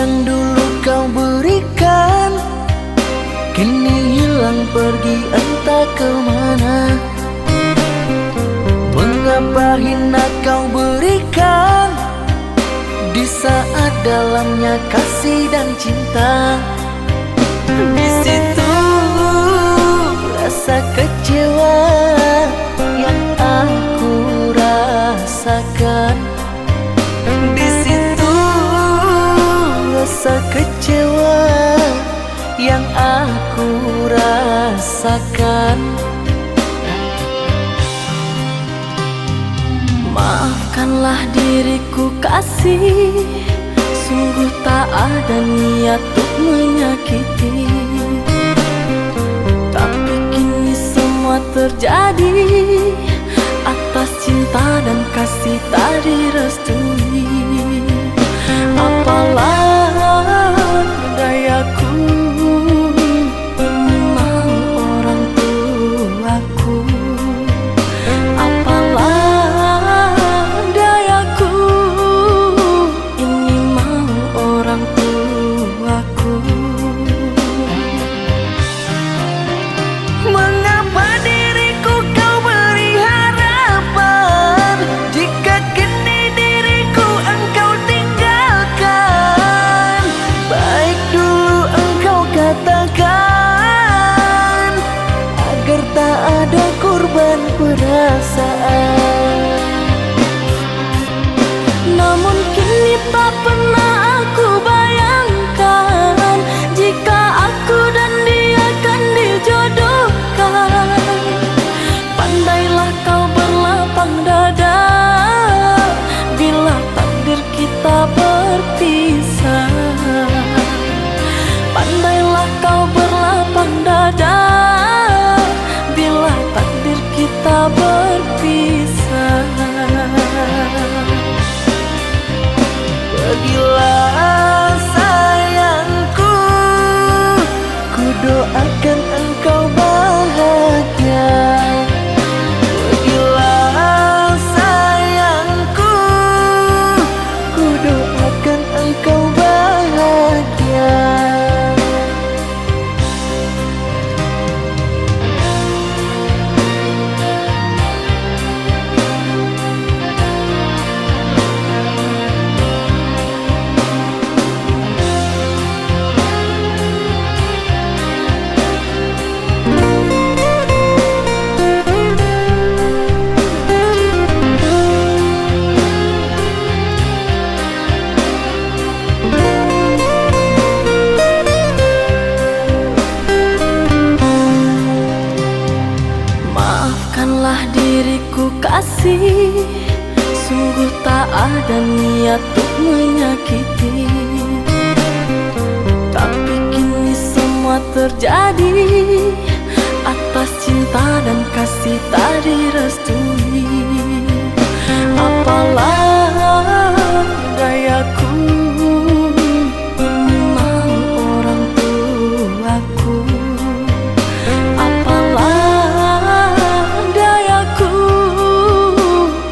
yang dulu kau berikan kini hilang pergi entah kemana. Mengapa hina kau berikan di saat dalamnya kasih dan cinta. Di situ rasa kecewa yang aku rasakan. Di situ rasa kecewa yang aku rasakan. Maafkanlah diriku kasih, sungguh tak ada niat untuk menyakiti. Tapi kini semua terjadi atas cinta dan kasih tak direstui. Apalah dayaku, ini mau orang tuaku. Apalah dayaku, ini mau orang tuaku. Mengapa diriku kau beri harapan jika kini diriku engkau tinggalkan? Baik dulu engkau katakan agar tak ada korban perasaan. Namun kini tak pernah aku bayangkan jika aku dan dia akan dijodohkan. Pandailah kau berlapang dada bila takdir kita berpisah. Pandailah kau berlapang dada bila takdir kita berpisah. Pergilah sayangku, ku doakan engkau bahagia. Pergilah sayangku, ku doakan engkau bahagia. Maafkanlah diriku kasih, sungguh tak ada niat untuk menyakiti. Tapi kini semua terjadi atas cinta dan kasih tak direstui. Apalah dayaku, ini mau orang tuaku. Apalah dayaku,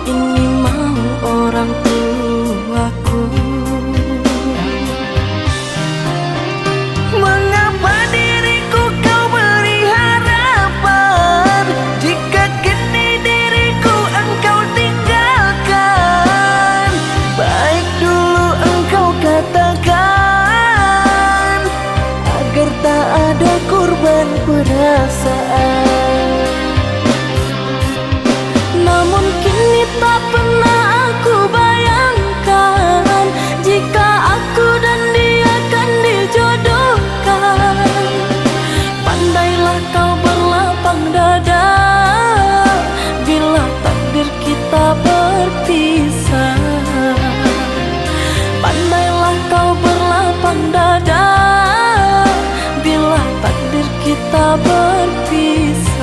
ini mau orang tuaku. Mengapa diriku kau beri harapan jika kini diriku engkau tinggalkan? Baik dulu engkau katakan agar tak ada korban perasaan. Namun kini tak pernah aku bayangkan jika aku dan dia akan dijodohkan. Pandailah kau berlapang dada bila takdir kita berpisah. Pandailah kau berlapang dada bila takdir kita berpisah.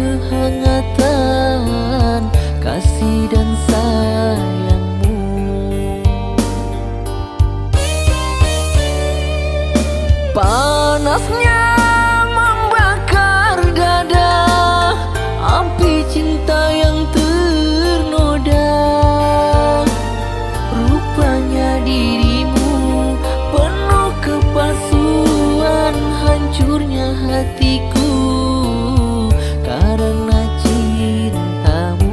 kehangatan kasih dan sayangmu. Panasnya membakar dada, api cinta yang ternoda. Rupanya dirimu penuh kepalsuan, hancurnya hatiku karena cintamu.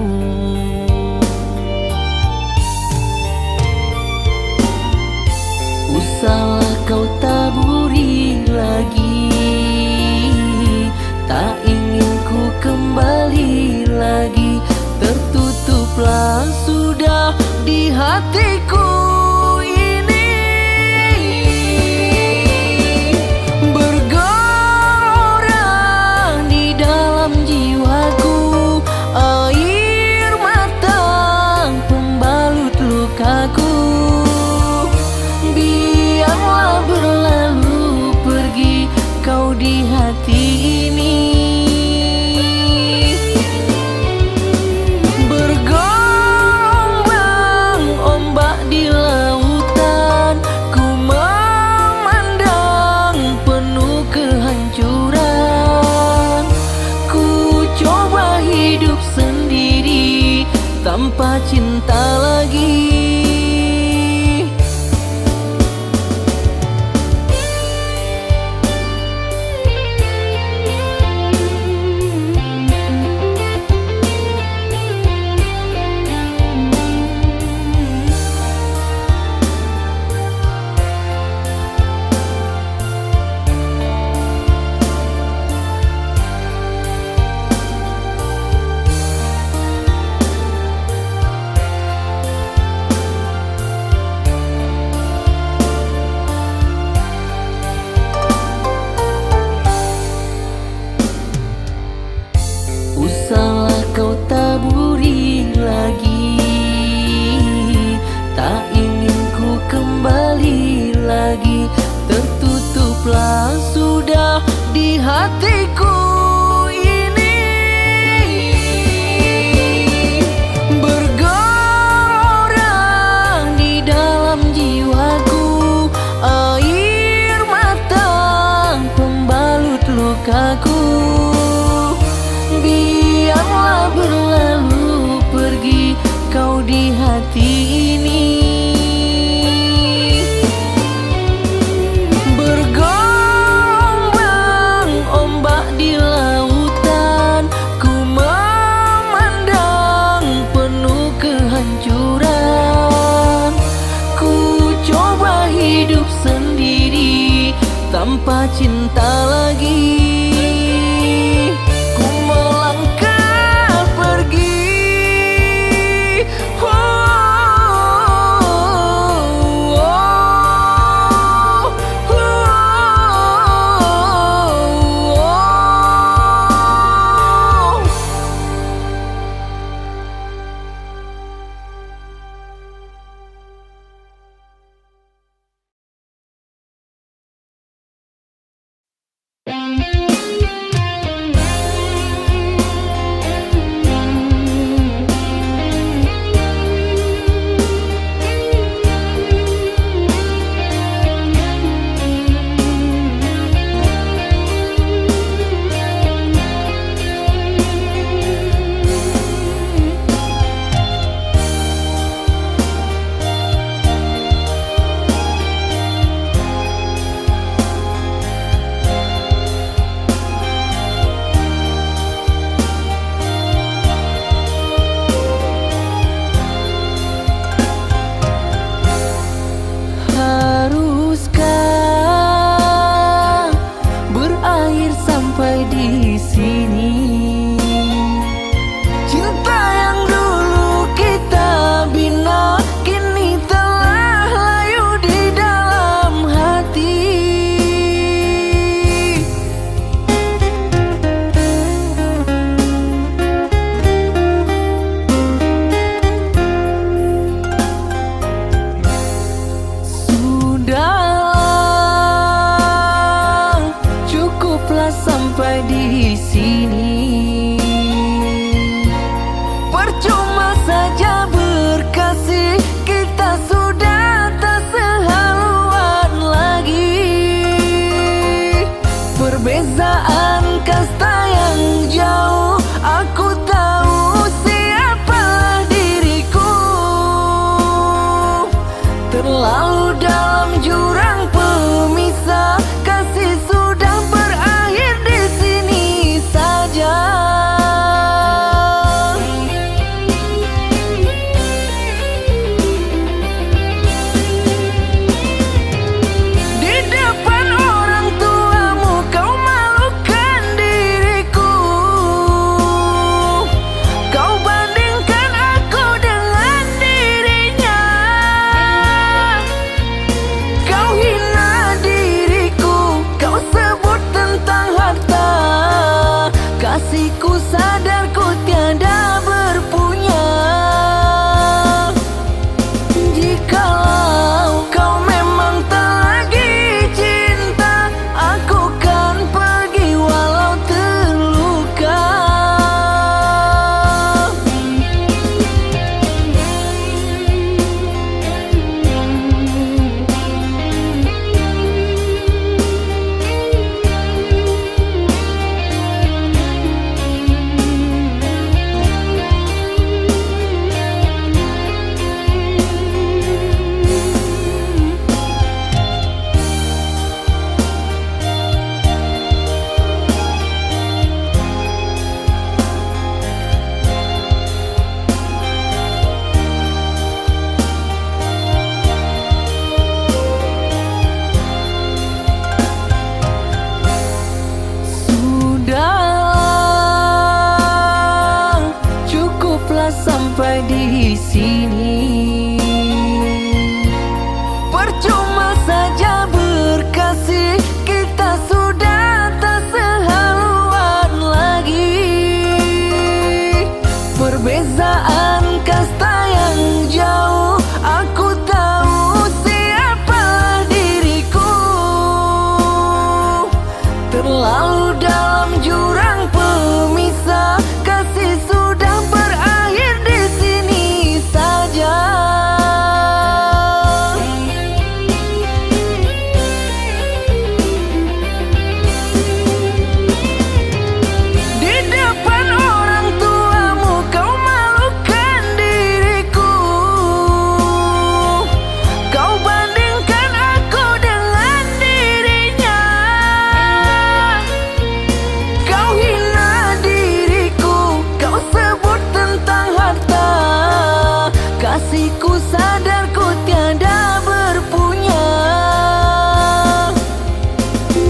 Usahlah kau taburi lagi, tak ingin ku kembali lagi. Tertutuplah sudah di hatiku ini. Bergelora di dalam jiwaku air mata pembalut lukaku. Biarlah berlalu pergi kau di hati ini. Bergombang ombak di lautan, ku memandang penuh kehancuran. Ku coba hidup sendiri tanpa cinta lagi. Usahlah kau taburi lagi, tak ingin ku kembali lagi. Tertutuplah sudah di hatiku ini. Bergelora di dalam jiwaku air mata pembalut lukaku. Biarlah berlalu pergi kau di hati ini. Bergombang ombak di lautan, ku memandang penuh kehancuran. Ku coba hidup sendiri tanpa cinta lagi. anggaplah sampai di sini. Percuma saja berkasih, kita sudah tak sehaluan lagi. Perbezaan kasta yang jauh, aku tahu siapa diriku. Terlalu dalam jurang pemisah, kasih sudah berakhir di sini saja. Di depan orang tuamu kau malukan diriku. Kau bandingkan aku dengan dirinya. Kau hina diriku, kau sebut tentang harta. Kasihku sadar ku tiada berpunya.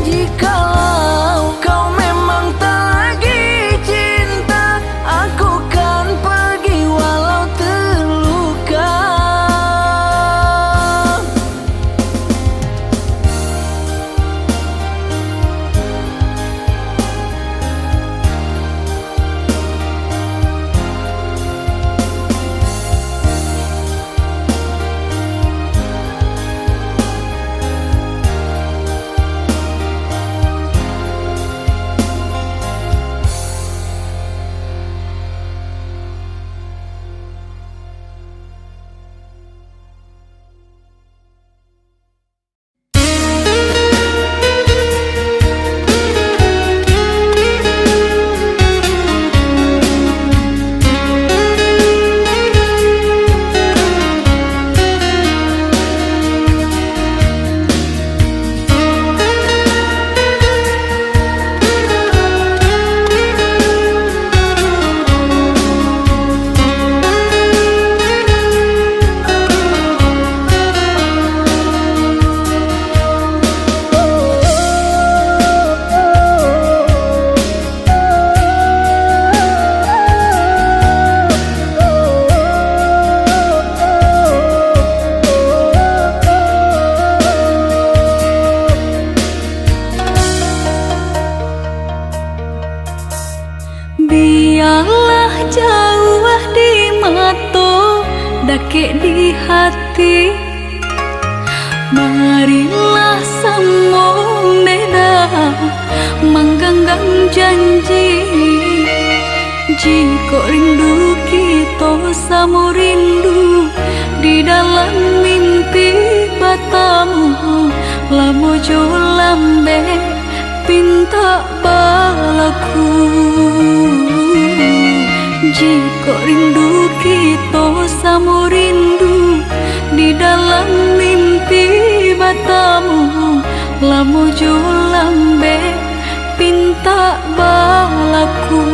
Jikalau kau memang tak lagi cinta, aku kan pergi walau terluka. Biarlah jauh di mata, dakik di hati. Marilah sambung beda, menggenggam janji. Jika rindu kita sama rindu, di dalam mimpi batamu, lamo jo lambe pinta balaku. Jika rindu kita sama rindu, di dalam mimpi batamu, lamo jo lambe pinta balaku.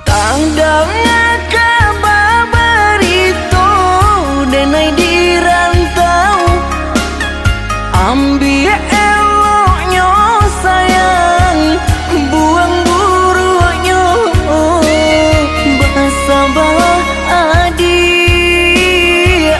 Tandangnya kabar berito, denai di rantau. Ambil eloknya sayang, buang buruknya. Bersabar adik,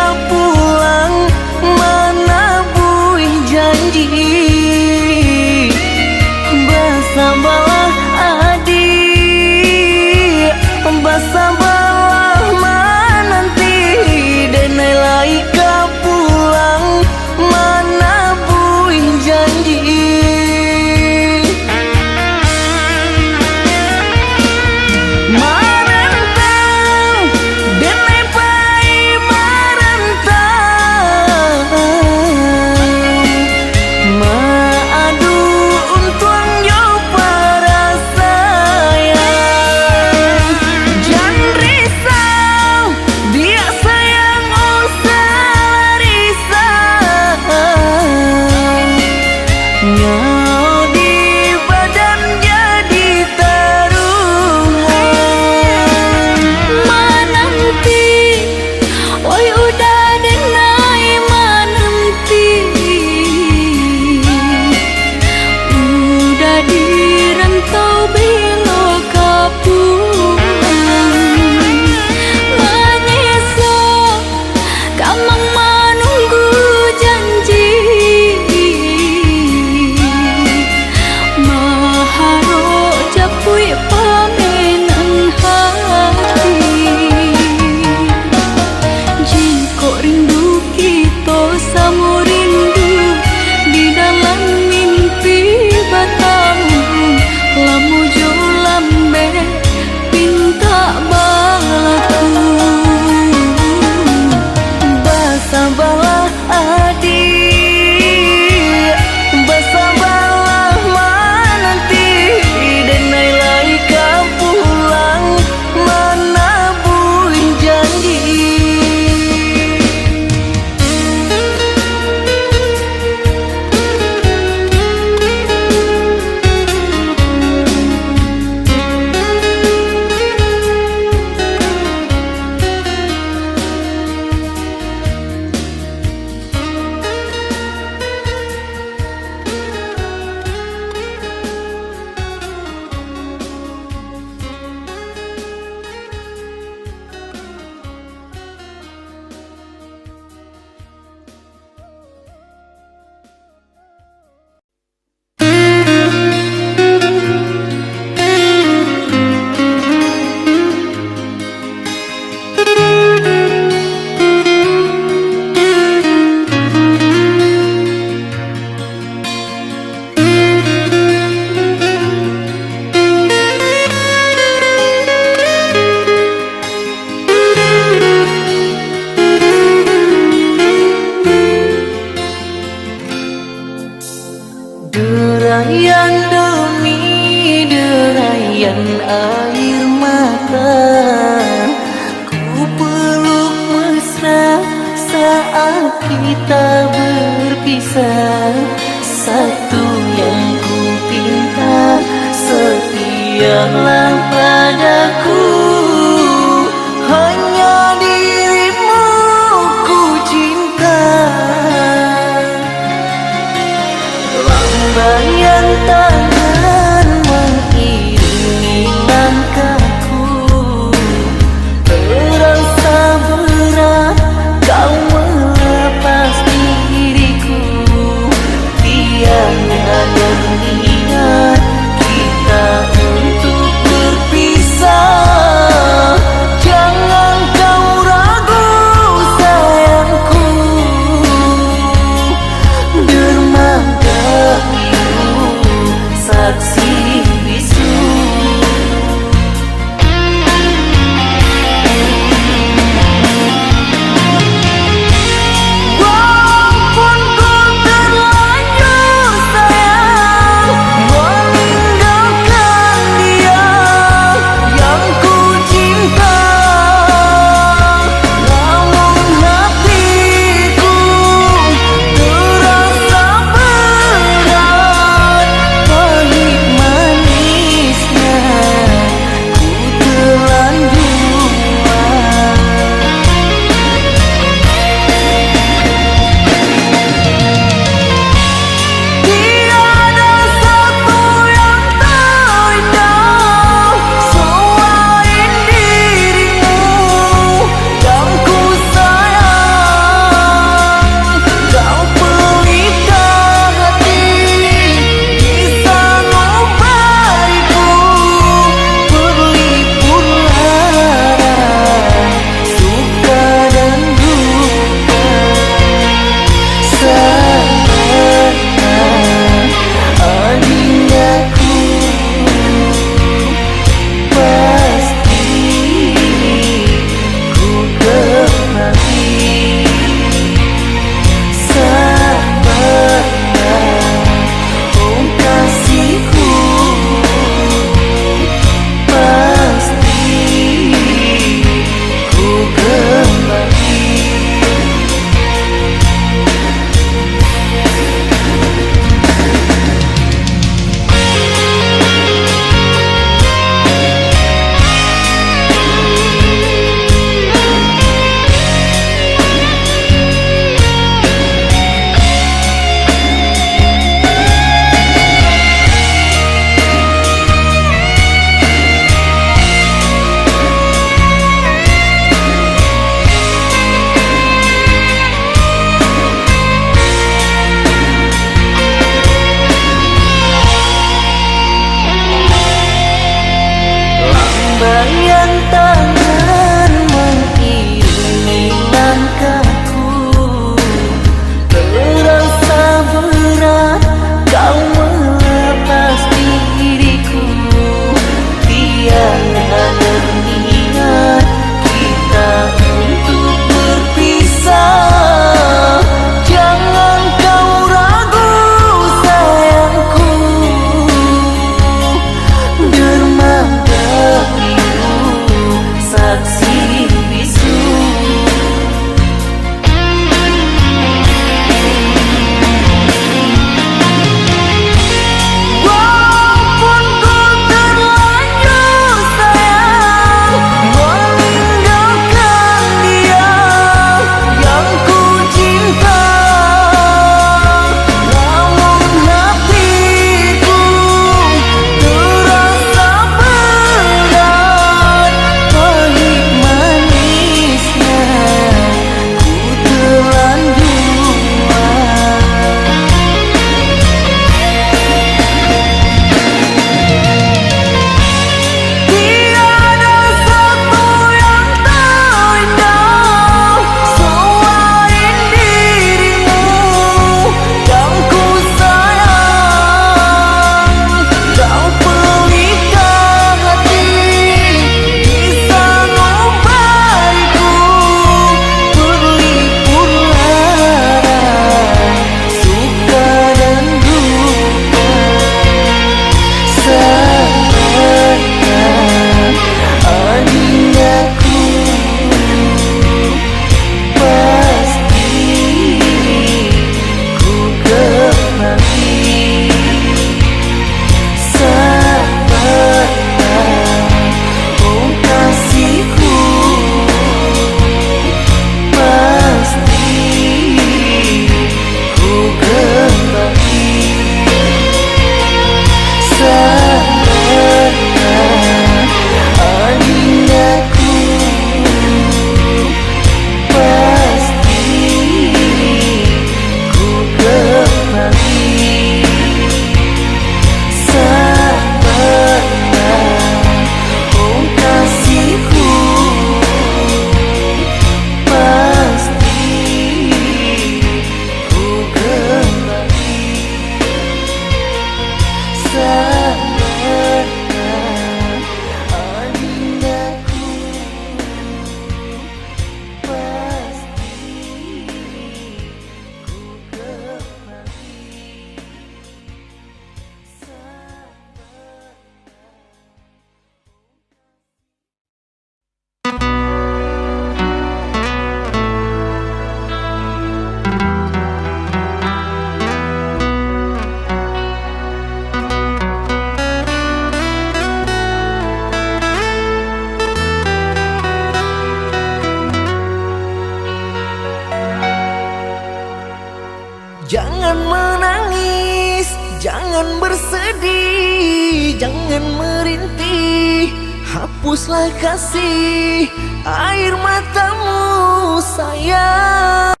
bersedih, jangan merintih, hapuslah kasih air matamu sayang.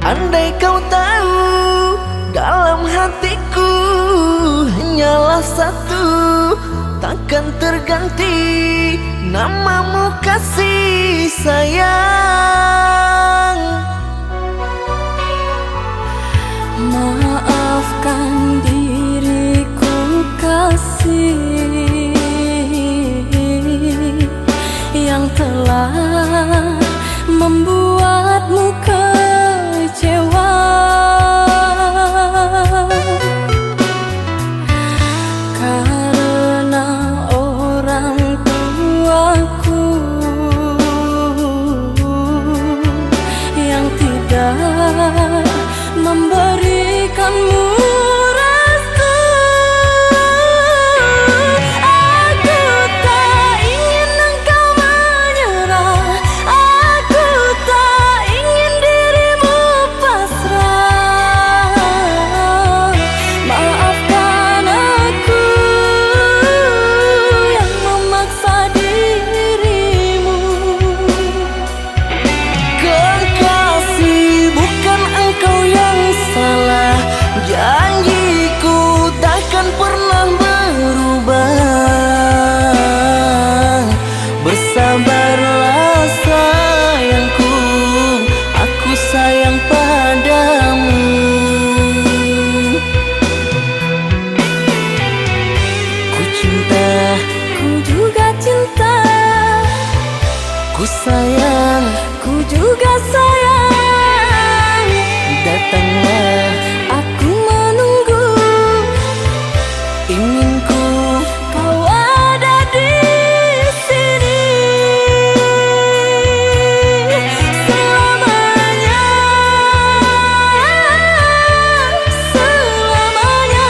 Andai kau tahu dalam hatiku hanyalah satu, takkan terganti namamu kasih sayang. Maafkan diriku kasih yang telah membuatmu kecewa. Karena orang tuaku yang tidak memberikanmu restu. Aku tak ingin engkau menyerah, aku tak ingin dirimu pasrah. Maafkan aku yang memaksa dirimu. Kekasih, bukan engkau yang salah, janjiku takkan pernah berubah. Bersabarlah sayangku, aku sayang padamu. Ku cinta, Ku juga cinta, ku sayang, ku juga sayang. datanglah Aku menunggu, inginku. kau ada di sini selamanya, selamanya.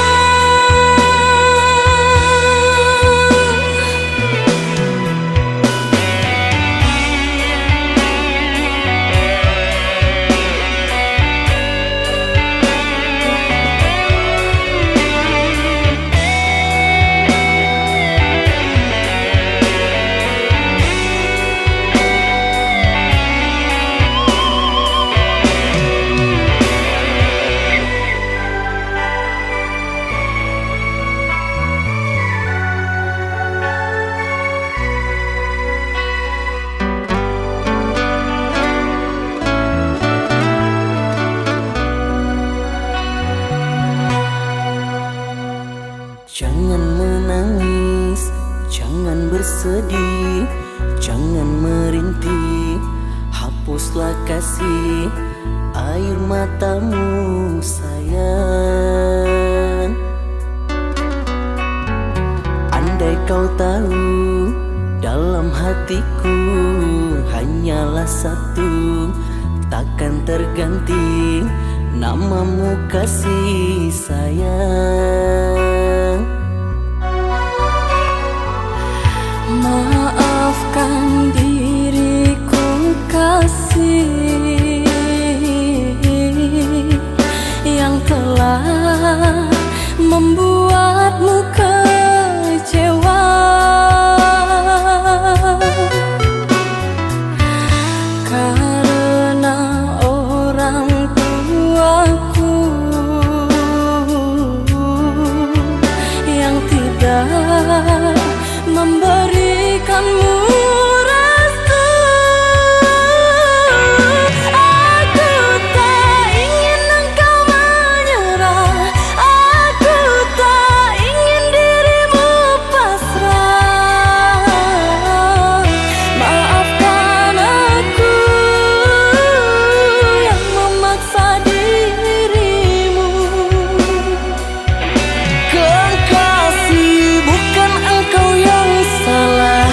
Jangan menangis, jangan bersedih, jangan merintih, hapuslah kasih air matamu sayang. Andai kau tahu dalam hatiku hanyalah satu, takkan terganti namamu kasih sayang. Maafkan diriku kasih yang telah membuatmu kecewa. Karena orang tuaku yang tidak memberikanmu restu. Aku tak ingin engkau menyerah, aku tak ingin dirimu pasrah. Maafkan aku yang memaksa dirimu. Kekasih, bukan engkau yang salah,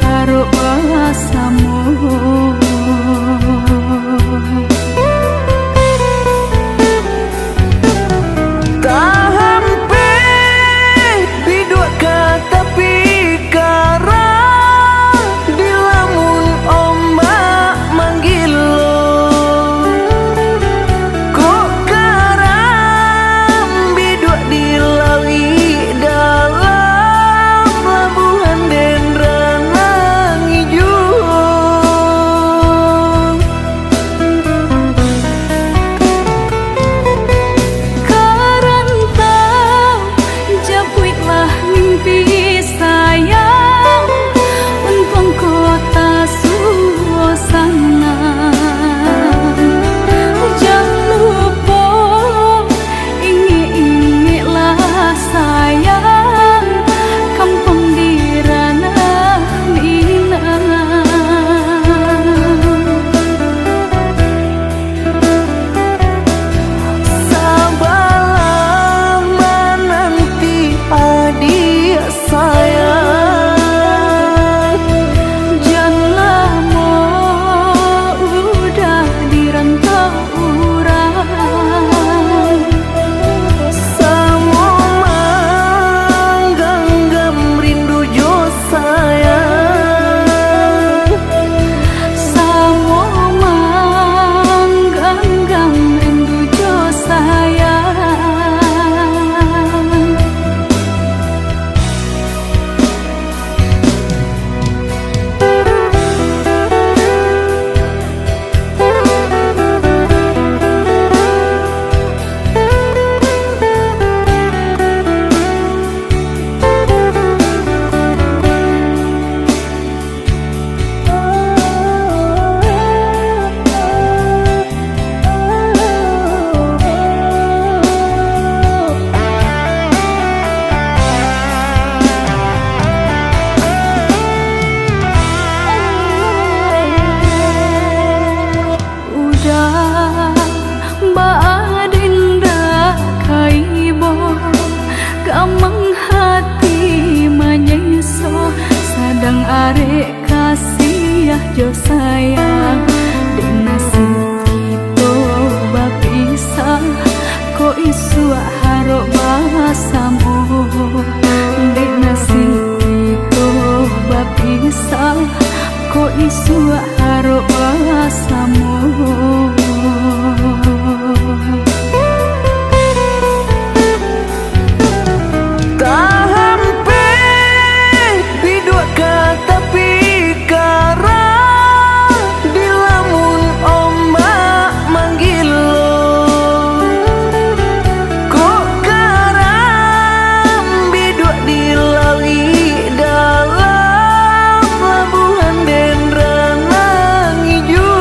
haruk bahasamu. Tak hampe bidua kata pikara di lamun ombak manggil lo. Kok karam bidua dilawi dalam labuhan dendrang hijau. Karantau japuitlah mimpi sayang untung kota suasana. Jangan lupa ingi-ingilah sayang kampung di ranah Minang. Sabarlah menanti adik sayang. Janganlah mau udah di rantau urang. Samo manggenggam rindu jo sayang. Samo manggenggam rindu jo sayang. Udah Mbak Adinda kaibo kamang hati menyeso sadang arek kasih jo sayang di nasib kita bapisah ko isu harok bahasamu. Di nasib kita bapisah ko isu harok bahasamu. Tak hampe bidua kata pikara di lamun ombak manggil lo. Kok karam bidua dilawi dalam labuhan dendrang hijau.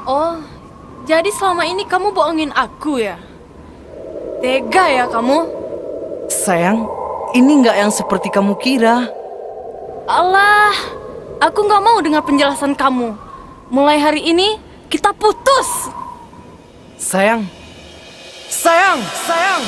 Oh, jadi selama ini kamu bohongin aku ya? Tega ya kamu? Sayang, ini nggak yang seperti kamu kira. Alah, aku nggak mau dengar penjelasan kamu. Mulai hari ini, kita putus. Sayang, sayang, sayang.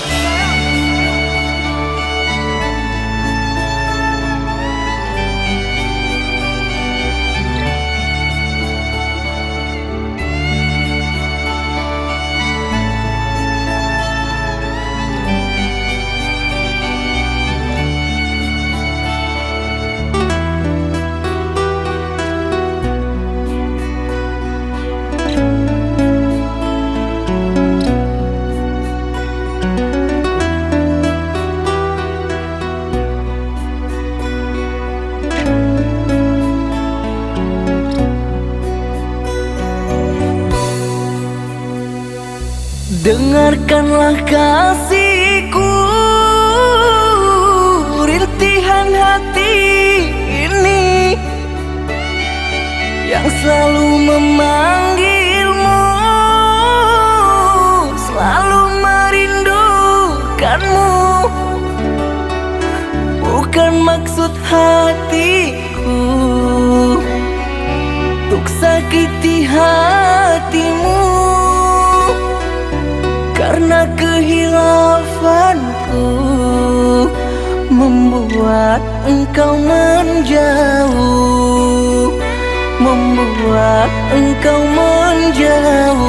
Dengarkanlah kasihku, rintihan hati ini yang selalu memanggilmu, selalu merindukanmu. Bukan maksud hatiku untuk sakiti hatimu, karena kehilafanku membuat engkau menjauh, membuat engkau menjauh.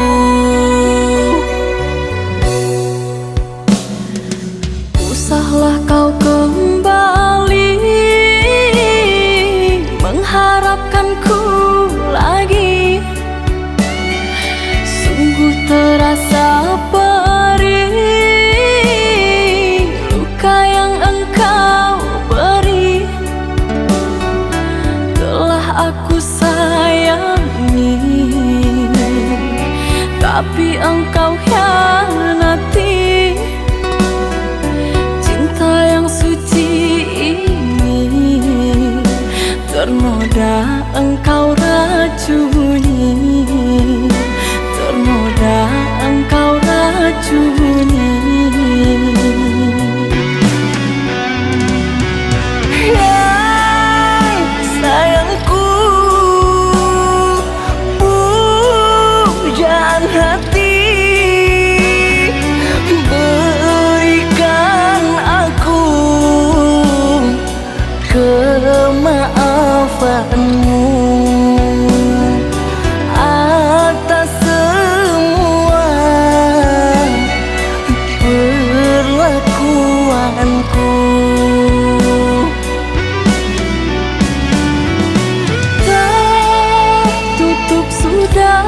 Usahlah kau kembali mengharapkanku lagi. Sungguh terasa perih luka yang engkau beri. Telah aku sayangi, tapi engkau hianati. Cinta yang suci ini ternoda engkau racuni, ternoda engkau racuni. Sayangku, pujaan hati, berikan aku kemaafanmu atas semua perlakuanku. Tertutup sudah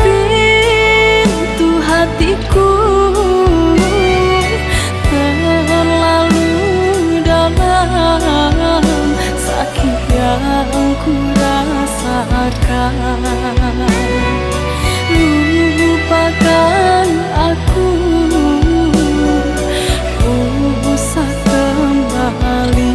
pintu hatiku, terlalu dalam sakit yang ku rasakan. Lupakan aku, usah kembali.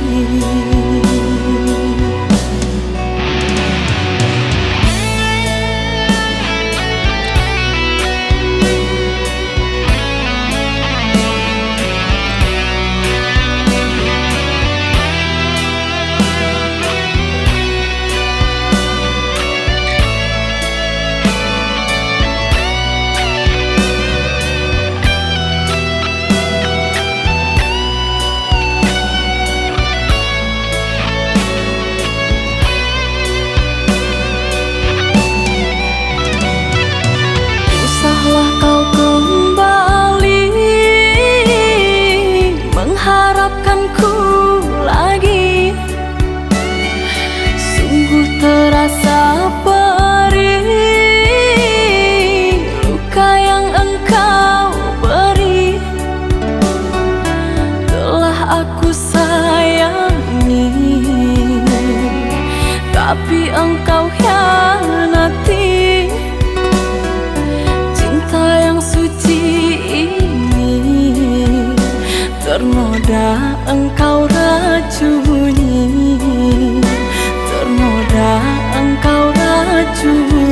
Usahlah kau kembali mengharapkanku lagi. Sungguh terasa perih luka yang engkau beri. Telah aku sayangi, tapi engkau hianati. Cinta yang suci ini ternoda engkau racuni, ternoda engkau racuni.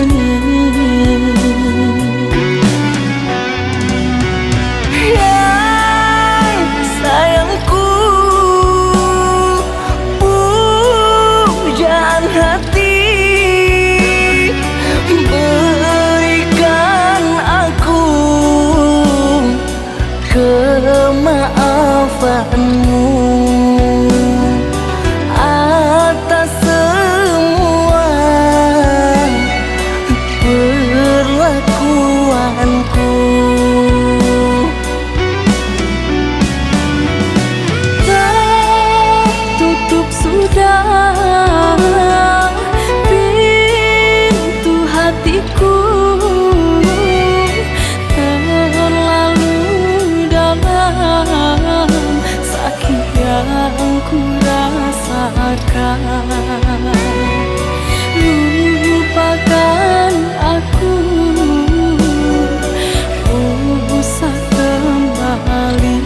sudah pintu hatiku terlalu dalam sakit yang ku rasakan. Lupakan aku, usah kembali.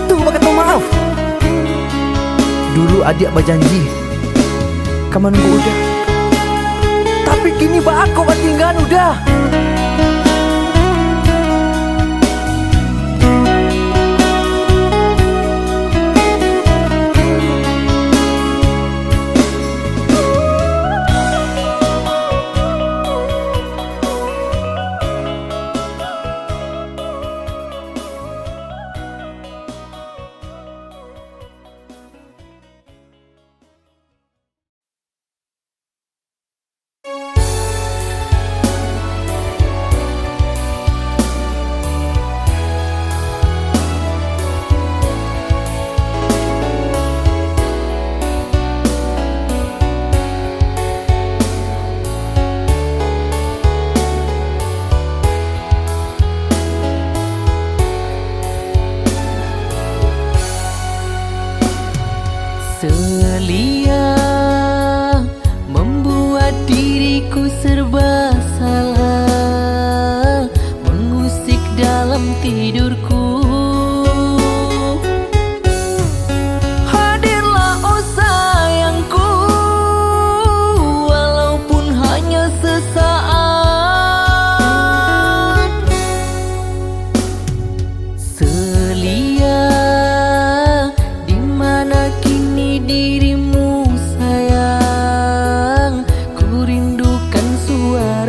Itu kata maaf. Dulu adik berjanji kamu nunggu udah, tapi kini aku tinggal udah. Selia membuat diriku serba salah, mengusik dalam tidurku. Hadirlah oh sayangku, walaupun hanya sesaat. Selia, di mana kini dirimu sayang? Ku rindukan suara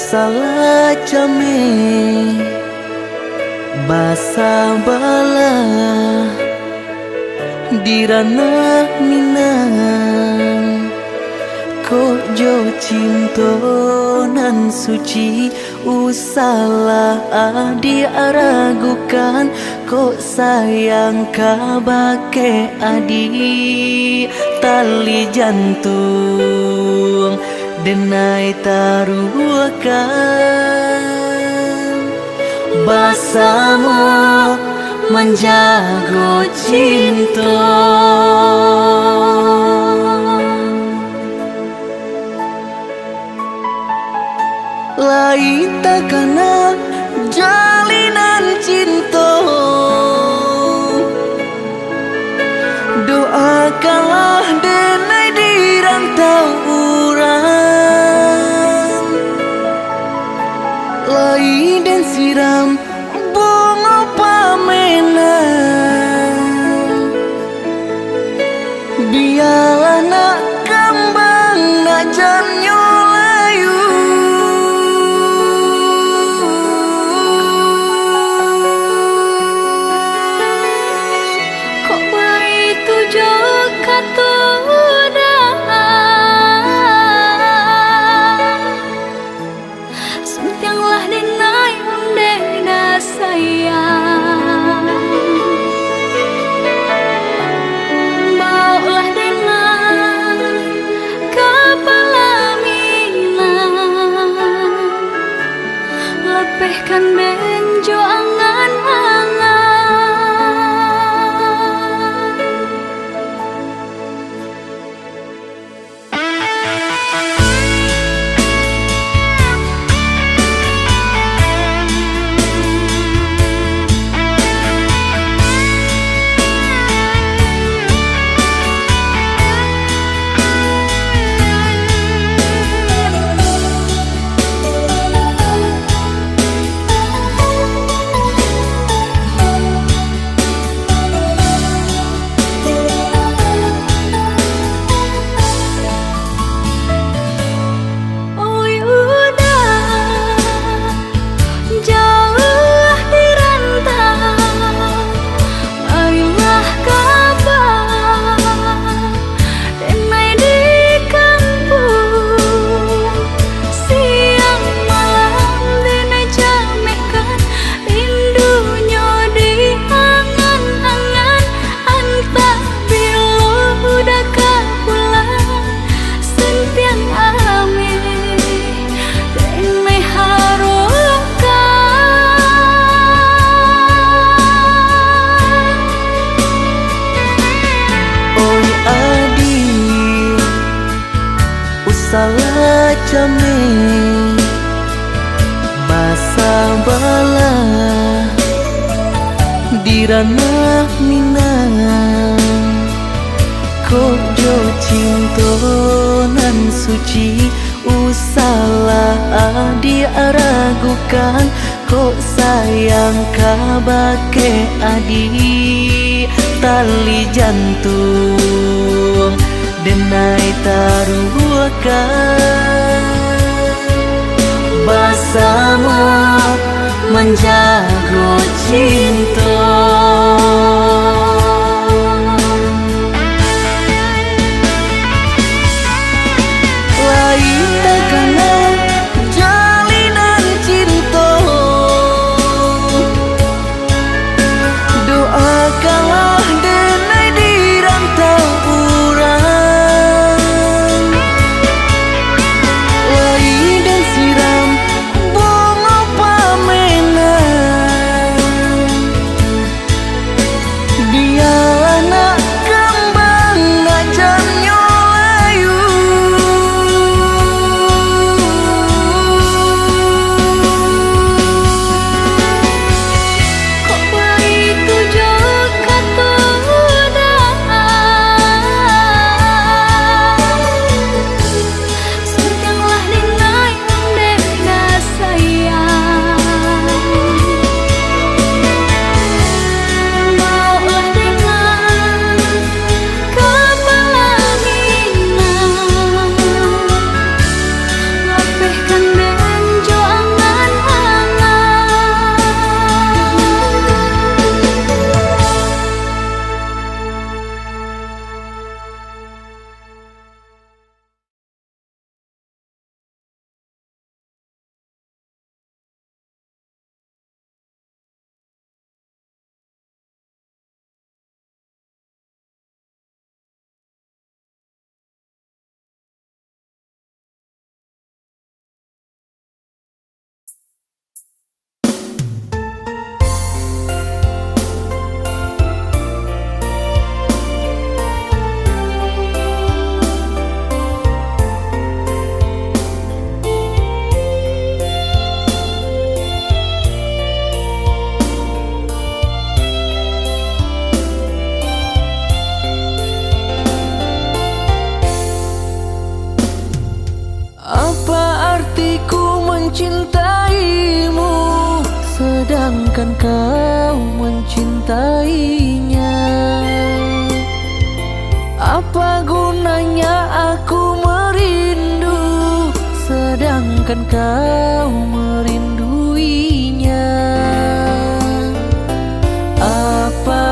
salah jame basa bala di ranah minang kok jo cinta nan suci usalah adi aragukan kok sayang kabake adi tali jantung denai taruhkan basamu menjago cinta lain takana jalinan cinta doakanlah denai di rantau urang lain dan siram bunga pamenang biarlah nak kembang nak janyo layu kok baik tujuh kata sentianglah denai undena sayang baulah denai kepala minang lepehkan benjo angan-angan salah jame basa bala di ranah minang kok jo cinta nan suci usalah adi aragukan kok sayang kabake adi tali jantung denai taruhkan basamu menjago cinta lain takana jalinan cinta doakanlah denai di rantau urang lain dan siram bunga pamenang sedangkan kau mencintainya. Apa gunanya aku merindu sedangkan kau merinduinya? Apa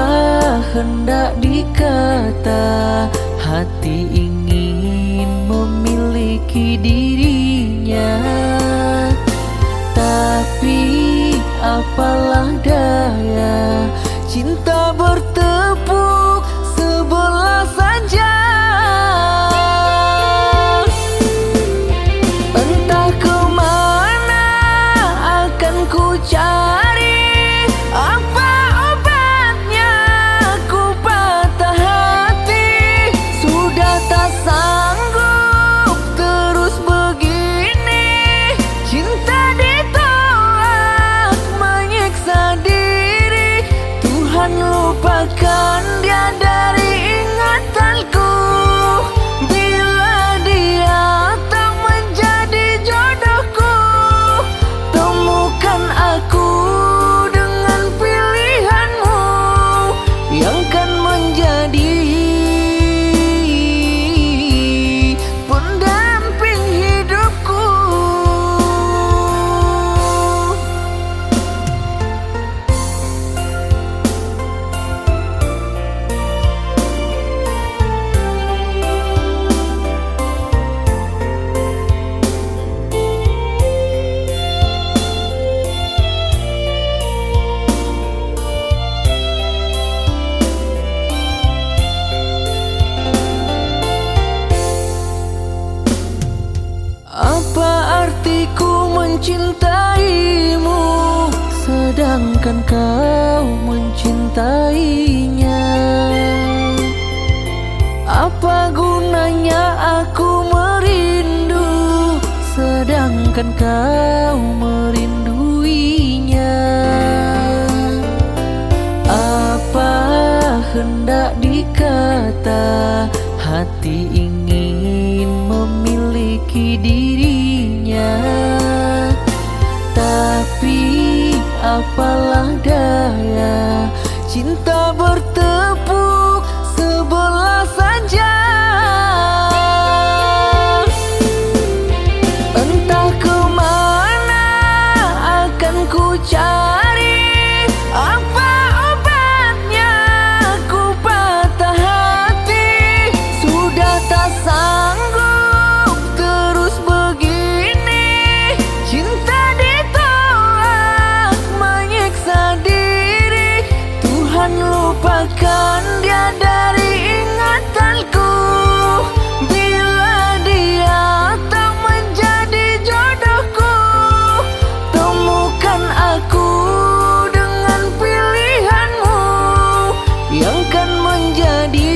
hendak dikata hati ingin memiliki dirinya, tapi apalah daya, cinta bertepuk sebelah saja. Entah kemana akan ku cari, apa obatnya ku patah hati. Sudah tak sanggup terus begini, cinta ditolak menyiksa diri. Tuhan lupakan dia dari ingatanku. Bila dia tak menjadi jodohku, temukan aku dengan pilihanmu yang kan menjadi pendamping hidupku. Apa artiku mencintaimu sedangkan kau mencintainya? Apa gunanya aku merindu sedangkan kau merinduinya? Apa hendak dikata hati ingin memiliki dirinya, tapi apalah daya, cinta bertepuk sebelah saja. Entah kemana akan ku cari, apa obatnya ku patah hati. Sudah tak sanggup terus begini, cinta ditolak menyiksa diri. Tuhan lupakan dia dari ingatanku. Bila dia tak menjadi jodohku, temukan aku dengan pilihanmu yang kan menjadi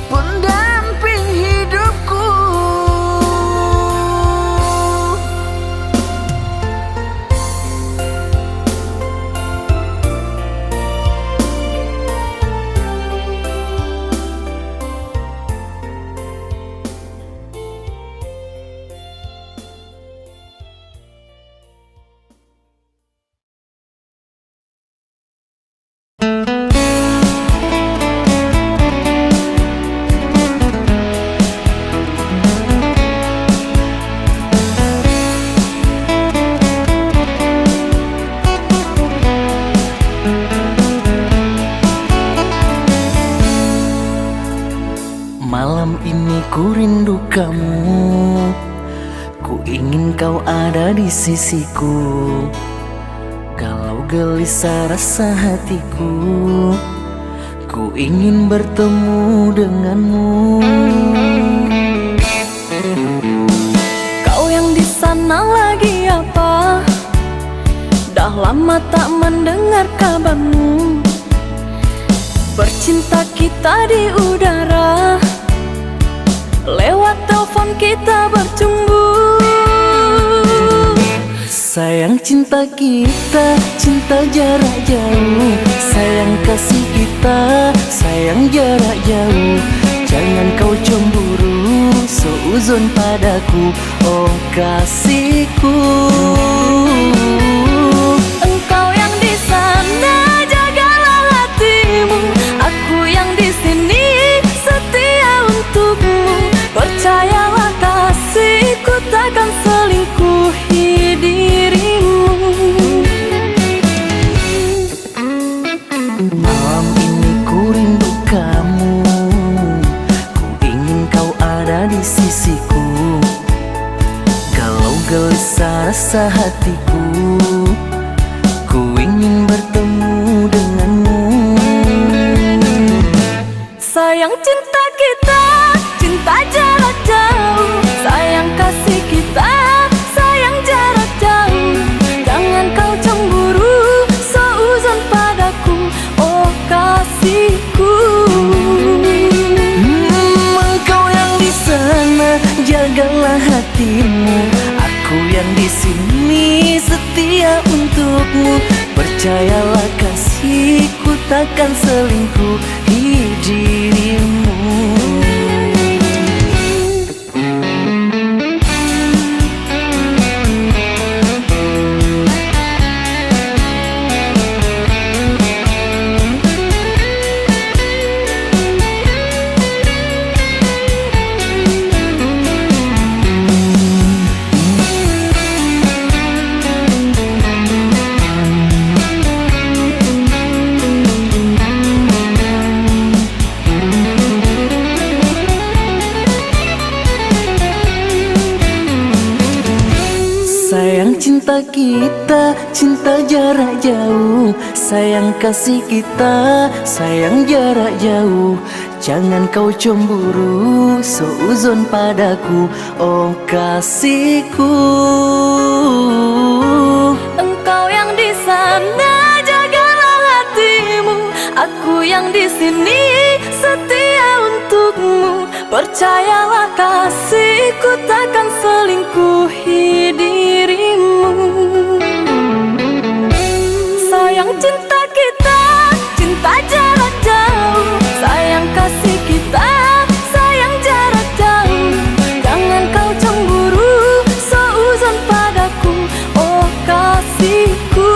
pendamping hidupku. Malam ini ku rindu kamu, ku ingin kau ada di sisiku. Kalau gelisah rasa hatiku, ku ingin bertemu denganmu. Kau yang di sana lagi apa? Dah lama tak mendengar kabarmu. Bercinta kita di udara, lewat telepon kita bercumbu. Sayang cinta kita, cinta jarak jauh. Sayang kasih kita, sayang jarak jauh. Jangan kau cemburu, seuzon padaku, oh kasihku. rasa hatiku. Ku ingin bertemu denganmu. Sayang cinta kita, cinta jarak jauh. Sayang kasih kita, sayang jarak jauh. Jangan kau cemburu, seuzon padaku, oh kasihku. Engkau yang di sana, jagalah hatimu. Aku yang di sini, setia untukmu. Percayalah kasihku, takkan selingkuhi dirimu. Sayang cinta kita, cinta jarak jauh. Sayang kasih kita, sayang jarak jauh. Jangan kau cemburu, seuzon padaku, oh kasihku. Engkau yang di sana, jagalah hatimu. Aku yang di sini, setia untukmu. Percayalah kasihku, takkan selingkuhi dirimu. Sayang cinta kita, cinta jarak jauh. Sayang kasih kita, sayang jarak jauh. Jangan kau cemburu, seuzon padaku, oh kasihku.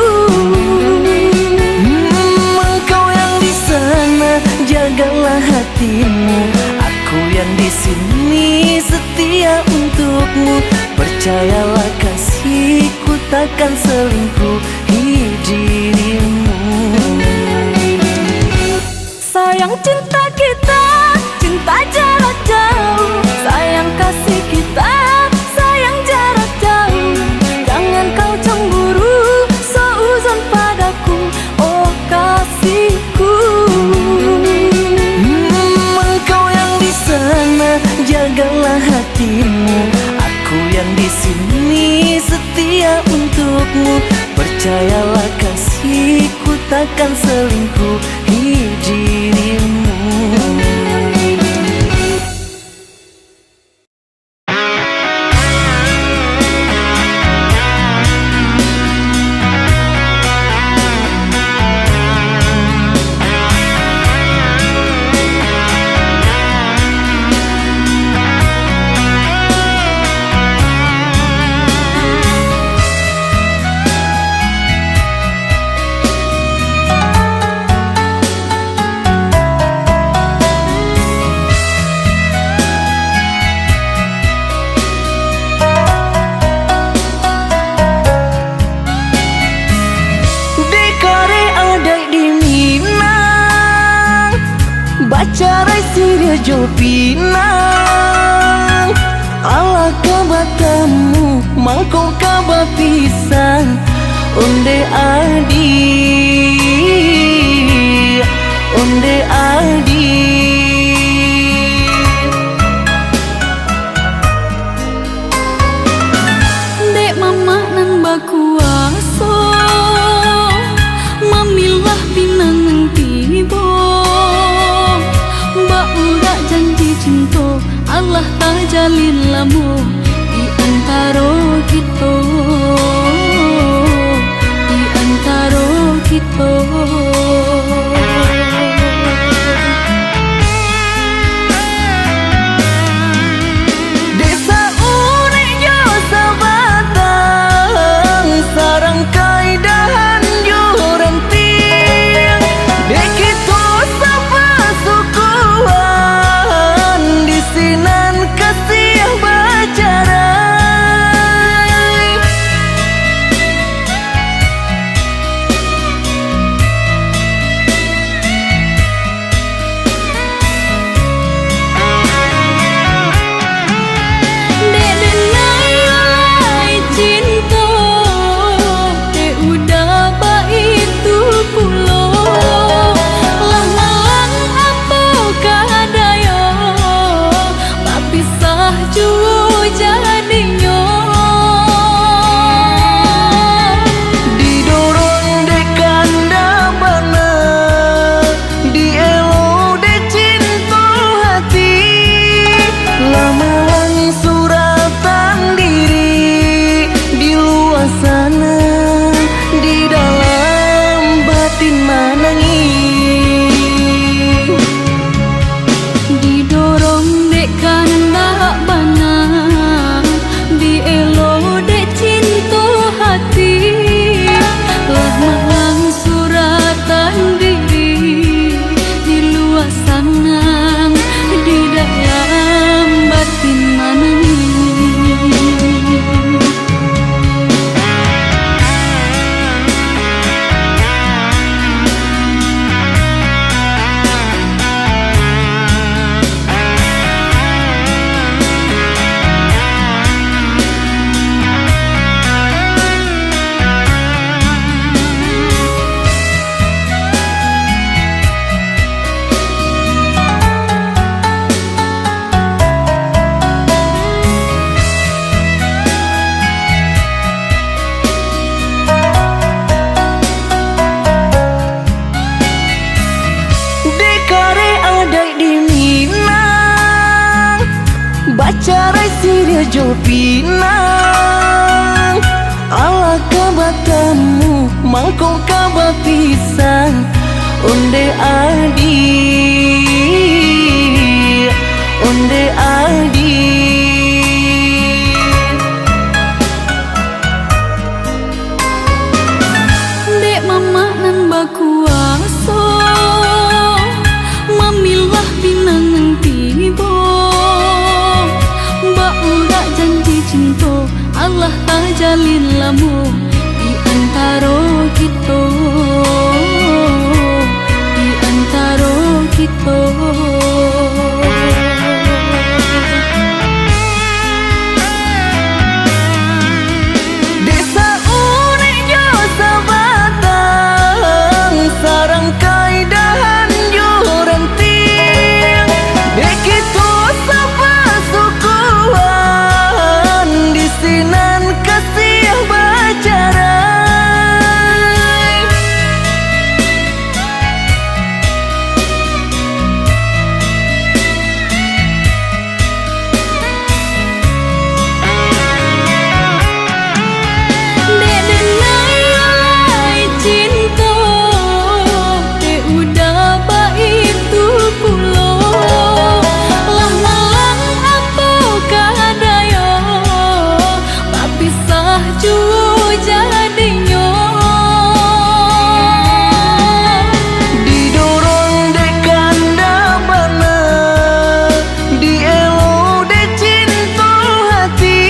Engkau yang di sana, jagalah hatimu. Aku yang di sini, setia untukmu. Percayalah kasihku, takkan selingkuhi dirimu. Sayang cinta kita, cinta jarak jauh. Sayang kasih kita, sayang jarak jauh. Jangan kau cemburu, seuzon padaku, oh kasihku. Engkau yang di sana, jagalah hatimu. Aku yang di sini, setia untukmu. Percayalah kasihku, takkan selingkuhi dirimu. Bacarai siria jo pinang, ala kabatamu mangkong kabapisan. Onde adi Dek mama nan bakuaso, mamilah pinang nang tibo. Mbak udah janji cinta, Allah tak jalin lamu di antara kita, di antara kita. desa unik jo sabatang, sarang kaidahan jo renting. Dek itu sapa sukuan, di sinan kasih bacarai. barai siria jo pinang. Ala kabatamu mangkong kaba pisang. Onde adi, onde adi. Dek mama nan bakuaso mamilah pinangan tibo. Mbak udah janji cinta Allah tak jalin lamu di antara kita, di antara kita. Desa unik jo sabatang sarang kaidahan jo renting. Dek itu sapa sukuan di sinan kasih bacarai. Dek denai alai cinta, dek udah baik tu pulo. Lah malang apa kadaya, tak pisah jua jadinya. Didorong dek kanda bana, dielo dek cinta hati.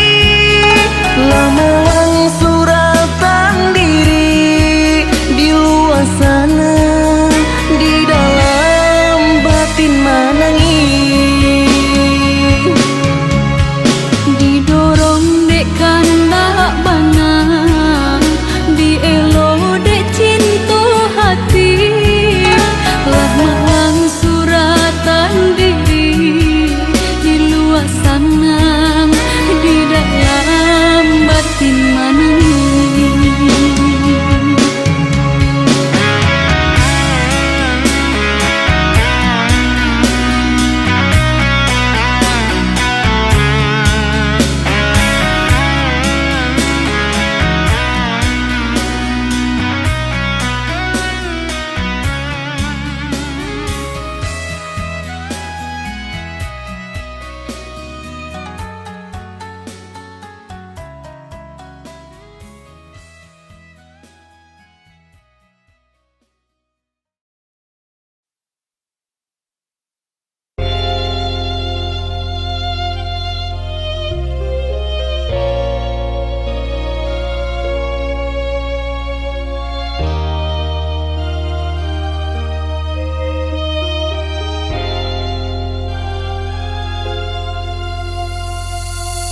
Lamalang suratan diri di luar sana, di dalam batin manangi. Didorong dek kanda bana, dielo dek cinta hati. Lah malang suratan diri di luar sana, di dalam batin manangi.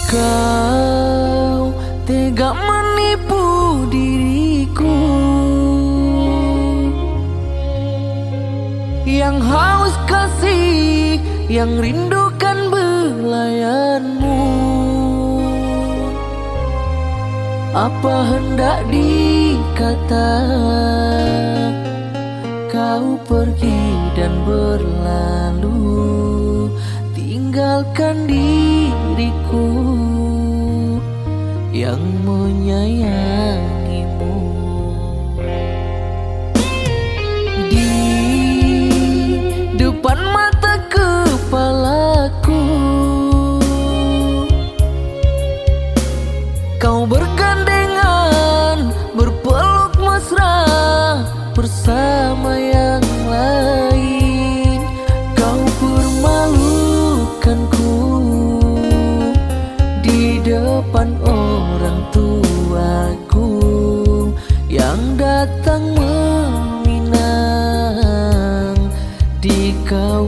Kau tega menipu diriku yang haus kasih, yang rindukan belayanmu. Apa hendak dikata, kau pergi dan berlalu, tinggalkan diriku yang menyayangimu. Di depan mata kepalaku, kau bergandengan, berpeluk mesra bersama yang lain. Kau permalukanku di depan orang tuaku yang datang meminang di kau